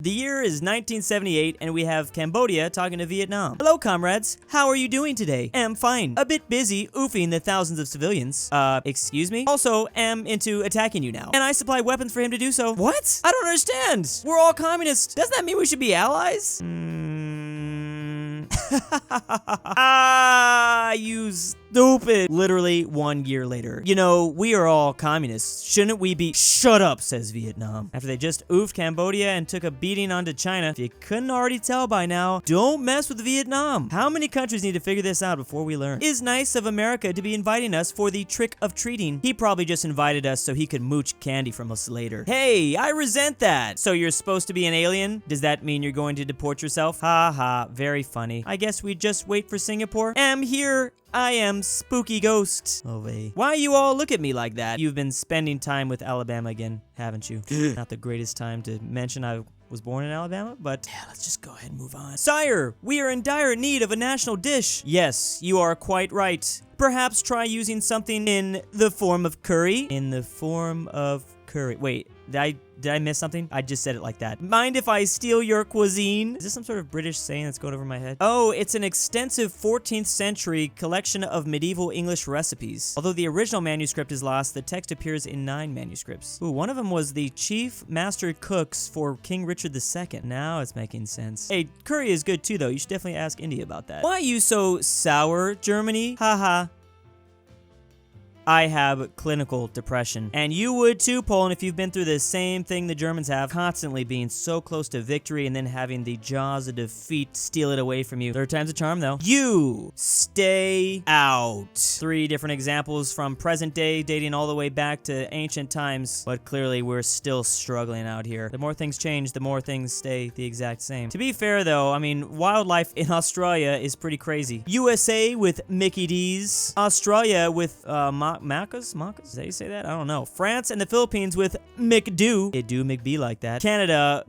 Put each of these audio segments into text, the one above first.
The year is 1978, and we have Cambodia talking to Vietnam. Hello, comrades. How are you doing today? Am fine. A bit busy oofing the thousands of civilians. Excuse me? Also, am into attacking you now. And I supply weapons for him to do so. What? I don't understand. We're all communists. Doesn't that mean we should be allies? You stupid. Literally 1 year later. You know, we are all communists. Shouldn't we be? Shut up, says Vietnam. After they just oofed Cambodia and took a beating onto China. If you couldn't already tell by now, don't mess with Vietnam. How many countries need to figure this out before we learn? It's nice of America to be inviting us for the trick of treating. He probably just invited us so he could mooch candy from us later. Hey, I resent that. So you're supposed to be an alien? Does that mean you're going to deport yourself? Ha ha, very funny. I guess we just wait for Singapore. Am here. I am Spooky Ghost. Oh, wait. Why you all look at me like that? You've been spending time with Alabama again, haven't you? Not the greatest time to mention I was born in Alabama, but yeah, let's just go ahead and move on. Sire, we are in dire need of a national dish. Yes, you are quite right. Perhaps try using something in the form of curry. In the form of curry. Wait, did I miss something? I just said it like that. Mind if I steal your cuisine? Is this some sort of British saying that's going over my head? Oh, it's an extensive 14th century collection of medieval English recipes. Although the original manuscript is lost, the text appears in 9 manuscripts. Ooh, one of them was the chief master cooks for King Richard II. Now it's making sense. Hey, curry is good too though. You should definitely ask India about that. Why are you so sour, Germany? Haha. I have clinical depression. And you would too, Poland, if you've been through the same thing the Germans have, constantly being so close to victory and then having the jaws of defeat steal it away from you. 3rd time's a charm, though. You stay out. 3 different examples from present day, dating all the way back to ancient times, but clearly we're still struggling out here. The more things change, the more things stay the exact same. To be fair, though, I mean, wildlife in Australia is pretty crazy. USA with Mickey D's. Australia with, Macas? Is that how you say that? I don't know. France and the Philippines with McDo. It do McBee like that. Canada,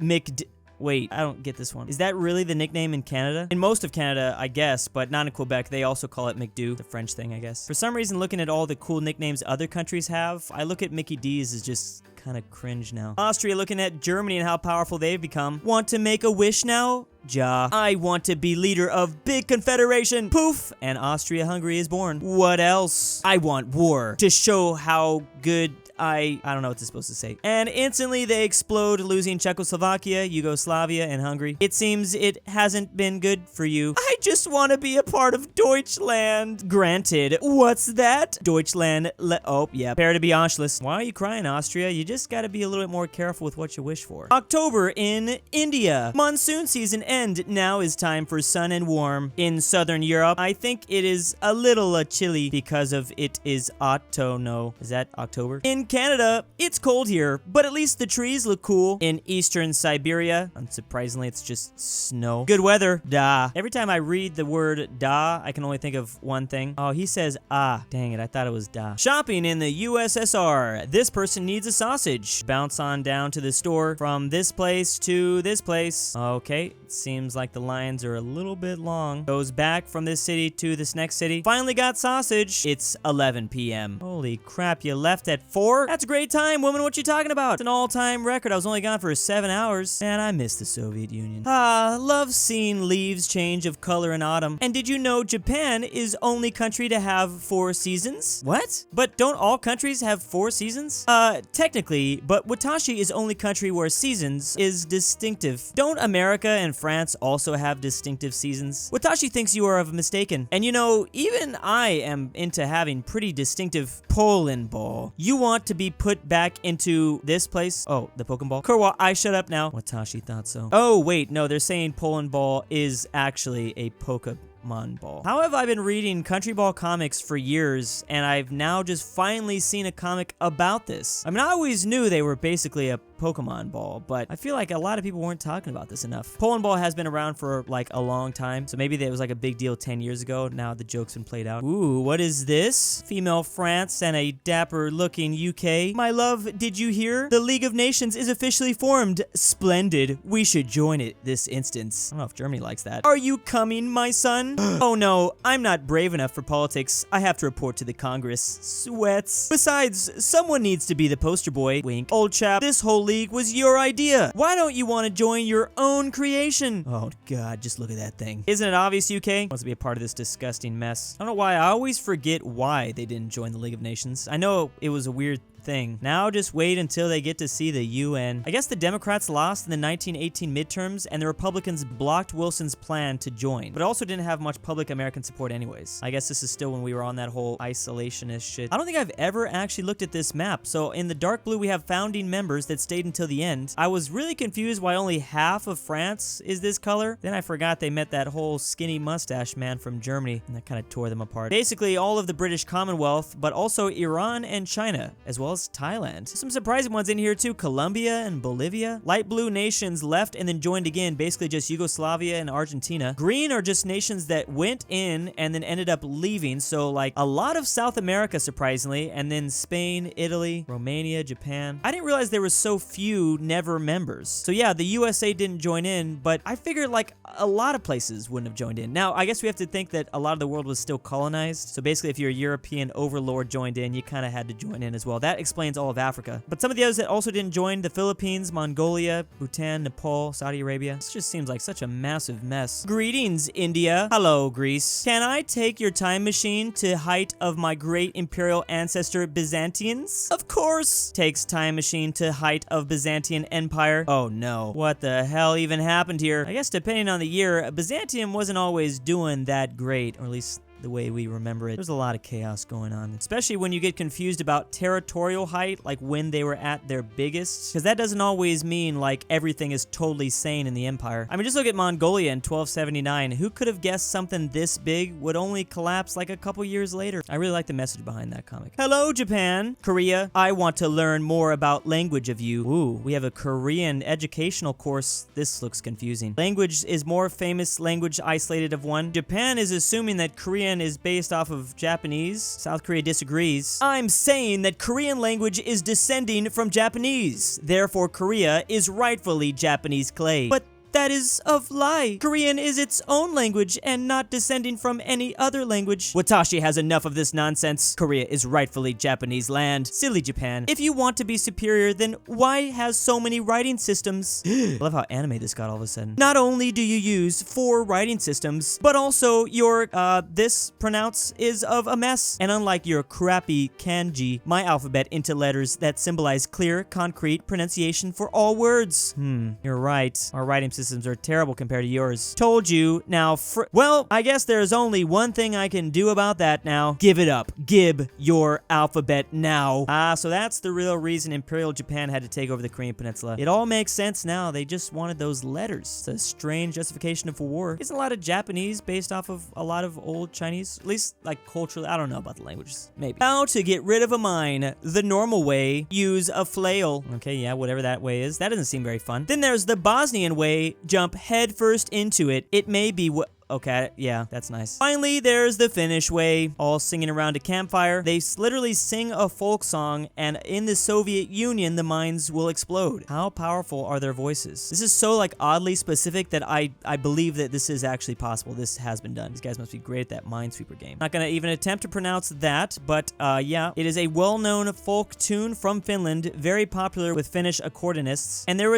Wait, I don't get this one. Is that really the nickname in Canada? In most of Canada, I guess, but not in Quebec. They also call it McDo, the French thing, I guess. For some reason, looking at all the cool nicknames other countries have, I look at Mickey D's as just kind of cringe now. Austria, looking at Germany and how powerful they've become. Want to make a wish now? Ja. I want to be leader of big confederation. Poof! And Austria Hungary is born. What else? I want war to show how good I don't know what this is supposed to say. And instantly they explode, losing Czechoslovakia, Yugoslavia, and Hungary. It seems it hasn't been good for you. I just want to be a part of Deutschland. Granted. What's that? Deutschland. Oh, yeah. Prepare to be Anschluss. Why are you crying, Austria? You just gotta be a little bit more careful with what you wish for. October in India. Monsoon season end. Now is time for sun and warm. In southern Europe, I think it is a little chilly because of it is autumn. Is that October? In Canada, it's cold here, but at least the trees look cool. In eastern Siberia, unsurprisingly, it's just snow. Good weather. Da. Every time I read the word da, I can only think of one thing. Oh, he says ah. Dang it, I thought it was da. Shopping in the USSR. This person needs a sausage. Bounce on down to the store from this place to this place. Okay, it seems like the lines are a little bit long. Goes back from this city to this next city. Finally got sausage. It's 11 p.m. Holy crap, you left at 4? That's a great time, woman. What you talking about? It's an all-time record. I was only gone for 7 hours. And I miss the Soviet Union. Ah, love seeing leaves change of color in autumn. And did you know Japan is only country to have 4 seasons? What? But don't all countries have 4 seasons? Technically, but Watashi is only country where seasons is distinctive. Don't America and France also have distinctive seasons? Watashi thinks you are mistaken. And you know, even I am into having pretty distinctive Polandball. You want to be put back into this place? Oh, the Pokeball. Kurwa, I shut up now. Watashi thought so. Oh, wait, no, they're saying Polandball is actually a Pokemon ball. How have I been reading Countryball comics for years, and I've now just finally seen a comic about this? I mean, I always knew they were basically a Pokemon ball, but I feel like a lot of people weren't talking about this enough. Polandball has been around for like a long time, so maybe it was like a big deal 10 years ago. Now the joke's been played out. Ooh, what is this? Female France and a dapper looking UK. My love, did you hear? The League of Nations is officially formed. Splendid. We should join it this instance. I don't know if Germany likes that. Are you coming, my son? Oh no, I'm not brave enough for politics. I have to report to the Congress. Sweats. Besides, someone needs to be the poster boy. Wink. Old chap, this whole league was your idea. Why don't you want to join your own creation? Oh god, just look at that thing. Isn't it obvious UK wants to be a part of this disgusting mess? I don't know why, I always forget why they didn't join the League of Nations. I know it was a weird thing. Now just wait until they get to see the UN. I guess the Democrats lost in the 1918 midterms and the Republicans blocked Wilson's plan to join, but also didn't have much public American support anyways. I guess this is still when we were on that whole isolationist shit. I don't think I've ever actually looked at this map. So in the dark blue we have founding members that stayed until the end. I was really confused why only half of France is this color. Then I forgot they met that whole skinny mustache man from Germany and that kind of tore them apart. Basically all of the British Commonwealth, but also Iran and China, as well as Thailand. Some surprising ones in here too, Colombia and Bolivia. Light blue nations left and then joined again, basically just Yugoslavia and Argentina. Green are just nations that went in and then ended up leaving, so like a lot of South America surprisingly, and then Spain, Italy, Romania, Japan. I didn't realize there were so few never members. So yeah, the USA didn't join in, but I figured like a lot of places wouldn't have joined in. Now, I guess we have to think that a lot of the world was still colonized, so basically if you're a European overlord joined in, you kind of had to join in as well. That explains all of Africa. But some of the others that also didn't join, the Philippines, Mongolia, Bhutan, Nepal, Saudi Arabia. This just seems like such a massive mess. Greetings, India. Hello, Greece. Can I take your time machine to height of my great imperial ancestor Byzantians? Of course. Takes time machine to height of Byzantine Empire. Oh no. What the hell even happened here? I guess depending on the year, Byzantium wasn't always doing that great, or at least the way we remember it. There's a lot of chaos going on, especially when you get confused about territorial height, like when they were at their biggest, because that doesn't always mean like everything is totally sane in the empire. I mean, just look at Mongolia in 1279. Who could have guessed something this big would only collapse like a couple years later? I really like the message behind that comic. Hello, Japan. Korea. I want to learn more about language of you. Ooh, we have a Korean educational course. This looks confusing. Language is more famous language isolated of one. Japan is assuming that Korean is based off of Japanese. South Korea disagrees. I'm saying that Korean language is descending from Japanese. Therefore, Korea is rightfully Japanese clay. But that is a lie. Korean is its own language and not descending from any other language. Watashi has enough of this nonsense. Korea is rightfully Japanese land. Silly Japan. If you want to be superior, then why has so many writing systems? I love how anime this got all of a sudden. Not only do you use 4 writing systems, but also your, this pronounce is of a mess. And unlike your crappy kanji, my alphabet into letters that symbolize clear, concrete pronunciation for all words. You're right. Our writing systems are terrible compared to yours. Told you. Now, well, I guess there's only one thing I can do about that now. Give it up. Gib your alphabet now. So that's the real reason Imperial Japan had to take over the Korean Peninsula. It all makes sense now. They just wanted those letters. It's a strange justification of war. Isn't a lot of Japanese based off of a lot of old Chinese? At least, like, culturally. I don't know about the languages. Maybe. How to get rid of a mine. The normal way. Use a flail. Okay, yeah, whatever that way is. That doesn't seem very fun. Then there's the Bosnian way. Jump headfirst into it. It may be what... Okay, yeah, that's nice. Finally, there's the Finnish way, all singing around a campfire. They literally sing a folk song, and in the Soviet Union, the mines will explode. How powerful are their voices? This is so, like, oddly specific that I believe that this is actually possible. This has been done. These guys must be great at that Minesweeper game. Not gonna even attempt to pronounce that, but, yeah. It is a well-known folk tune from Finland, very popular with Finnish accordionists, and there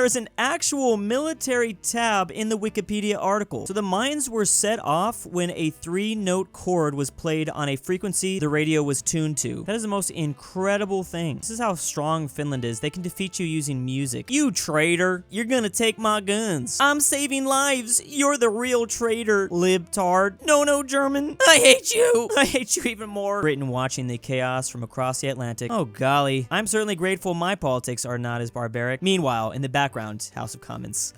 is an actual military tab in the Wikipedia article. So the mines were set off when a 3-note chord was played on a frequency the radio was tuned to. That is the most incredible thing. This is how strong Finland is. They can defeat you using music. You traitor! You're gonna take my guns. I'm saving lives. You're the real traitor, libtard. No, German. I hate you. I hate you even more. Britain watching the chaos from across the Atlantic. Oh golly. I'm certainly grateful my politics are not as barbaric. Meanwhile, in the background, House of Commons.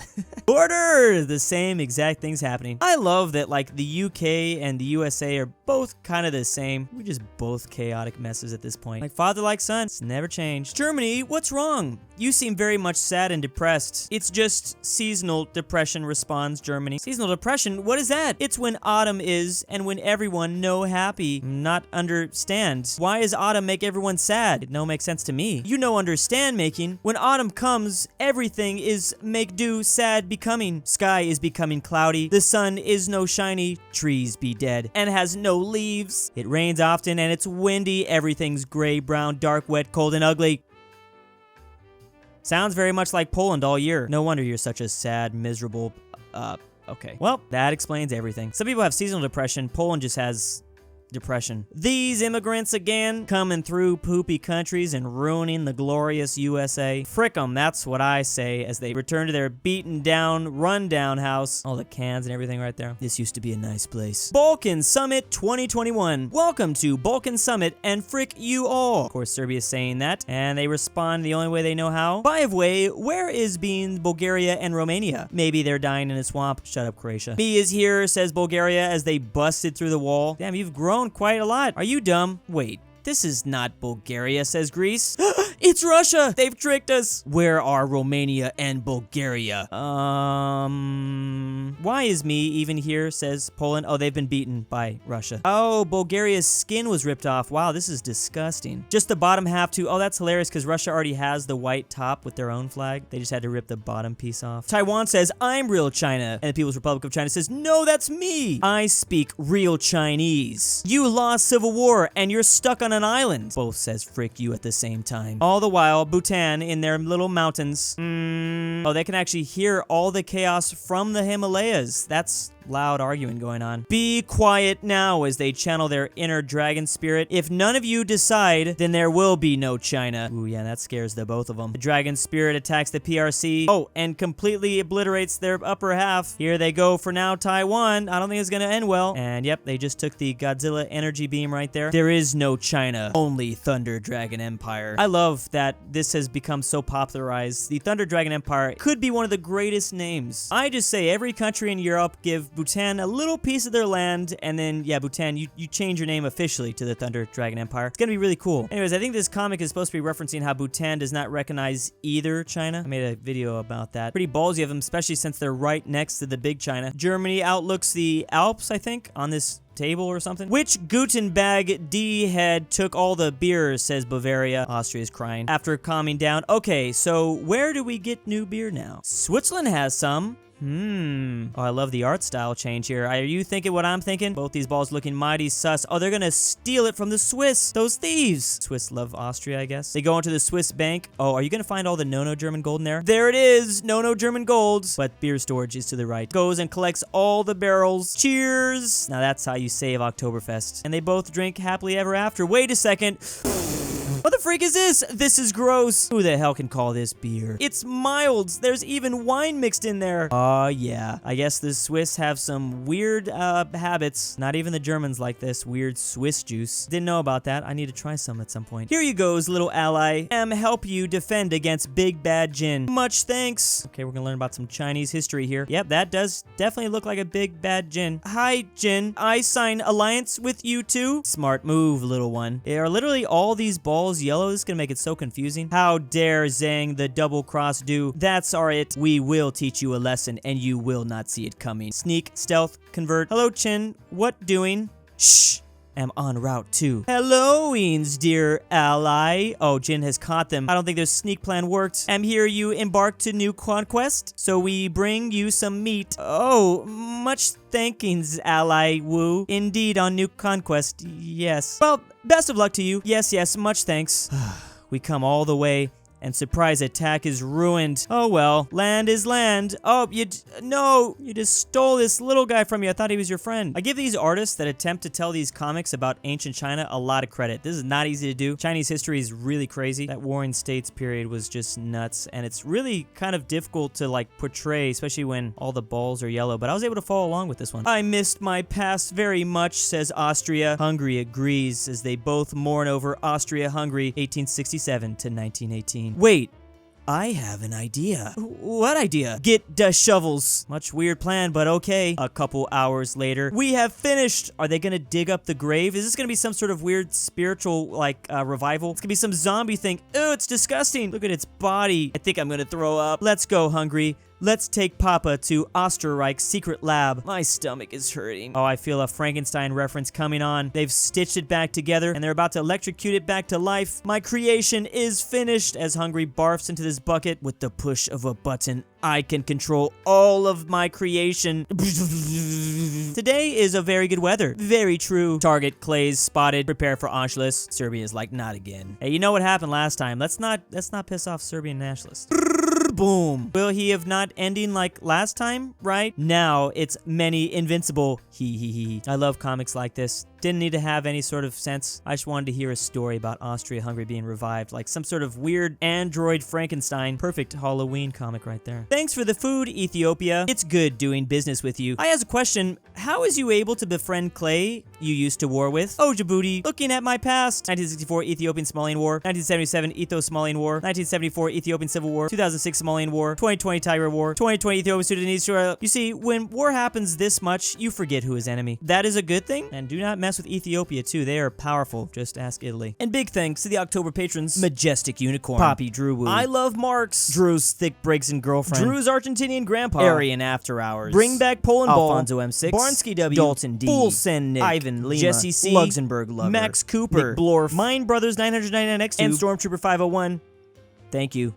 Order! The same exact things happening. I love that, like, the UK and the USA are both kind of the same. We're just both chaotic messes at this point. Like father, like son. It's never changed. Germany, what's wrong? You seem very much sad and depressed. It's just seasonal depression, responds Germany. Seasonal depression? What is that? It's when autumn is and when everyone no happy. Not understand. Why does autumn make everyone sad? It no make sense to me. You know understand making. When autumn comes, everything is make do sad becoming. Sky is becoming cloudy. The sun is no shiny. Trees be dead and has no leaves. It rains often and it's windy. Everything's gray, brown, dark, wet, cold, and ugly. Sounds very much like Poland all year. No wonder you're such a sad, miserable, okay. Well, that explains everything. Some people have seasonal depression. Poland just has depression. These immigrants again, coming through poopy countries and ruining the glorious USA. Frick 'em, that's what I say as they return to their beaten down, run down house. All the cans and everything right there. This used to be a nice place. Balkan Summit 2021. Welcome to Balkan Summit and frick you all. Of course, Serbia's saying that, and they respond the only way they know how. By the way, where is being Bulgaria and Romania? Maybe they're dying in a swamp. Shut up, Croatia. Me is here, says Bulgaria as they busted through the wall. Damn, you've grown quite a lot. Are you dumb? Wait. This is not Bulgaria, says Greece. It's Russia! They've tricked us! Where are Romania and Bulgaria? Why is me even here, says Poland. Oh, they've been beaten by Russia. Oh, Bulgaria's skin was ripped off. Wow, this is disgusting. Just the bottom half too. Oh, that's hilarious because Russia already has the white top with their own flag. They just had to rip the bottom piece off. Taiwan says, I'm real China. And the People's Republic of China says, no, that's me. I speak real Chinese. You lost civil war and you're stuck on an island. Both says frick you at the same time. All the while, Bhutan in their little mountains. Oh, they can actually hear all the chaos from the Himalayas. That's loud arguing going on. Be quiet now as they channel their inner dragon spirit. If none of you decide, then there will be no China. Ooh, yeah, that scares the both of them. The dragon spirit attacks the PRC. Oh, and completely obliterates their upper half. Here they go for now, Taiwan. I don't think it's gonna end well. And yep, they just took the Godzilla energy beam right there. There is no China, only Thunder Dragon Empire. I love that this has become so popularized. The Thunder Dragon Empire could be one of the greatest names. I just say every country in Europe give Bhutan a little piece of their land, and then, yeah, Bhutan, you change your name officially to the Thunder Dragon Empire. It's gonna be really cool. Anyways, I think this comic is supposed to be referencing how Bhutan does not recognize either China. I made a video about that. Pretty ballsy of them, especially since they're right next to the big China. Germany outlooks the Alps, I think, on this table or something. Which Gutenberg D head took all the beer, says Bavaria. Austria is crying. After calming down, okay, so where do we get new beer now? Switzerland has some. Oh, I love the art style change here. Are you thinking what I'm thinking? Both these balls looking mighty sus. Oh, they're gonna steal it from the Swiss. Those thieves. Swiss love Austria, I guess. They go into the Swiss bank. Oh, are you gonna find all the no German gold in there? There it is. No German gold. But beer storage is to the right. Goes and collects all the barrels. Cheers. Now that's how you save Oktoberfest. And they both drink happily ever after. Wait a second. What the freak is this? This is gross. Who the hell can call this beer? It's mild. There's even wine mixed in there. Oh, yeah. I guess the Swiss have some weird habits. Not even the Germans like this weird Swiss juice. Didn't know about that. I need to try some at some point. Here you goes, little ally. Help you defend against Big Bad Jin. Much thanks. Okay, we're gonna learn about some Chinese history here. Yep, that does definitely look like a Big Bad Jin. Hi, Jin. I sign alliance with you too. Smart move, little one. They are literally all these balls yellow. This is gonna make it so confusing. How dare Zhang the double cross do? That's our it. We will teach you a lesson and you will not see it coming. Sneak, stealth, convert. Hello, Chin. What doing? Shh. Am en route too. Hello, Eanes, dear ally. Oh, Jin has caught them. I don't think their sneak plan worked. Am here you embark to new conquest? So we bring you some meat. Oh, much thankings, ally Wu. Indeed, on new conquest, yes. Well, best of luck to you. Yes, yes, much thanks. We come all the way. And surprise attack is ruined. Oh well, land is land. Oh, no, you just stole this little guy from me. I thought he was your friend. I give these artists that attempt to tell these comics about ancient China a lot of credit. This is not easy to do. Chinese history is really crazy. That Warring States period was just nuts. And it's really kind of difficult to like portray, especially when all the balls are yellow. But I was able to follow along with this one. I missed my past very much, says Austria. Hungary agrees as they both mourn over Austria Hungary, 1867 to 1918. Wait, I have an idea. What idea? Get the shovels. Much weird plan, but okay. A couple hours later, we have finished. Are they gonna dig up the grave? Is this gonna be some sort of weird spiritual, like, revival? It's gonna be some zombie thing. Ew, it's disgusting. Look at its body. I think I'm gonna throw up. Let's go, Hungary. Let's take Papa to Österreich's secret lab. My stomach is hurting. Oh, I feel a Frankenstein reference coming on. They've stitched it back together, and they're about to electrocute it back to life. My creation is finished as Hungry barfs into this bucket. With the push of a button, I can control all of my creation. Today is a very good weather. Very true. Target Clays spotted. Prepare for Anschluss. Serbia is like, not again. Hey, you know what happened last time? Let's not piss off Serbian nationalists. Boom. Will he have not ending like last time, right? Now it's many invincible. He. I love comics like this. Didn't need to have any sort of sense. I just wanted to hear a story about Austria Hungary being revived, like some sort of weird android Frankenstein. Perfect Halloween comic right there. Thanks for the food, Ethiopia. It's good doing business with you. I ask a question. How is you able to befriend Clay you used to war with? Oh, Djibouti. Looking at my past. 1964 Ethiopian Somalian War. 1977 Etho-Somalian War. 1974 Ethiopian Civil War. 2006 Somalian War. 2020 Tigray War. 2020 Ethiopian Sudanese War. You see, when war happens this much, you forget who is enemy. That is a good thing. And do not mess with Ethiopia too. They are powerful. Just ask Italy. And big thanks to the October patrons: Majestic Unicorn, Papi Druwu, I Love Marks, Drew's Thick Breaks and Girlfriend, Drew's Argentinian Grandpa, AryanAfterHours, BringBackPolandball, Alfonso M6, Barnsky W, Dalton D, Send Nic, Ivan Lima, Jesse C, LuxembourgLover, Max Cooper, McBlorf, Mine Brothers 999X2, and Stormtrooper 501. Thank you.